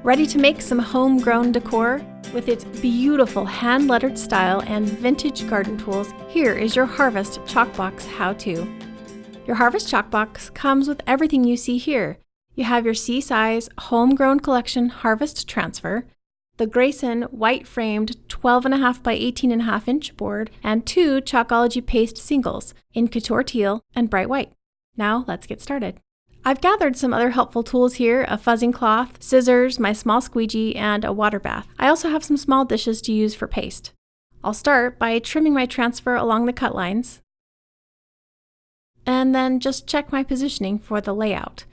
Ready to make some homegrown decor? With its beautiful hand-lettered style and vintage garden tools, here is your Harvest Chalk Box how-to. Your Harvest Chalk Box comes with everything you see here. You have your C-size homegrown collection Harvest transfer, the Grayson white-framed 12.5 by 18.5 inch board, and 2 Chalkology paste singles in Couture Teal and Bright White. Now let's get started. I've gathered some other helpful tools here: a fuzzing cloth, scissors, my small squeegee, and a water bath. I also have some small dishes to use for paste. I'll start by trimming my transfer along the cut lines, and then just check my positioning for the layout.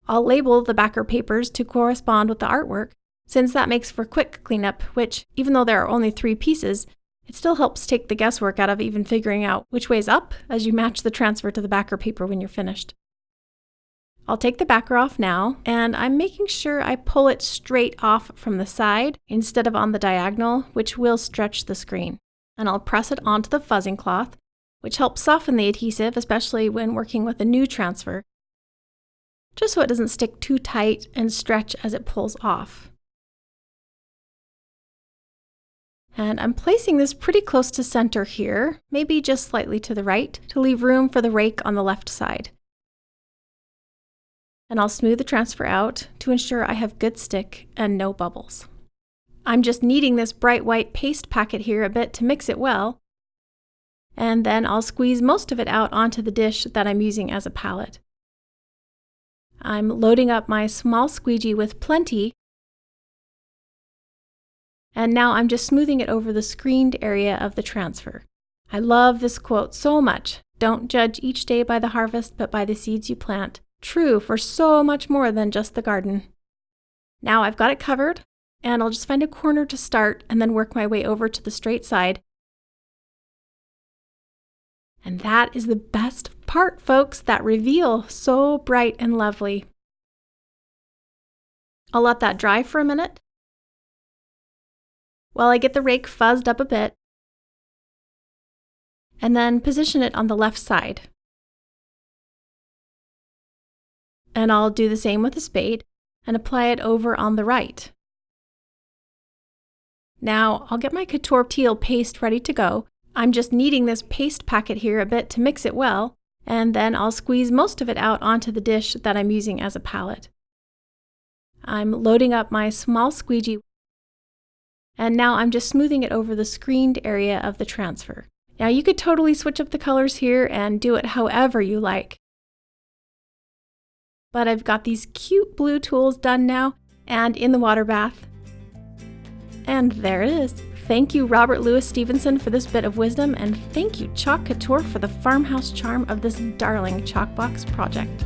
I'll label the backer papers to correspond with the artwork, since that makes for quick cleanup, which, even though there are only 3 pieces, it still helps take the guesswork out of even figuring out which way's up as you match the transfer to the backer paper when you're finished. I'll take the backer off now, and I'm making sure I pull it straight off from the side instead of on the diagonal, which will stretch the screen. And I'll press it onto the fuzzing cloth, which helps soften the adhesive, especially when working with a new transfer, just so it doesn't stick too tight and stretch as it pulls off. And I'm placing this pretty close to center here, maybe just slightly to the right, to leave room for the rake on the left side. And I'll smooth the transfer out to ensure I have good stick and no bubbles. I'm just kneading this bright white paste packet here a bit to mix it well, and then I'll squeeze most of it out onto the dish that I'm using as a palette. I'm loading up my small squeegee with plenty, and now I'm just smoothing it over the screened area of the transfer. I love this quote so much: "Don't judge each day by the harvest, but by the seeds you plant." True for so much more than just the garden. Now I've got it covered, and I'll just find a corner to start and then work my way over to the straight side. And that is the best part, folks, that reveal, so bright and lovely. I'll let that dry for a minute while I get the rake fuzzed up a bit, and then position it on the left side. And I'll do the same with the spade and apply it over on the right. Now I'll get my Couture Teal paste ready to go. I'm just kneading this paste packet here a bit to mix it well, and then I'll squeeze most of it out onto the dish that I'm using as a palette. I'm loading up my small squeegee, and now I'm just smoothing it over the screened area of the transfer. Now you could totally switch up the colors here and do it however you like. But I've got these cute blue tools done now and in the water bath. And there it is. Thank you, Robert Louis Stevenson, for this bit of wisdom, and thank you, Chalk Couture, for the farmhouse charm of this darling chalk box project.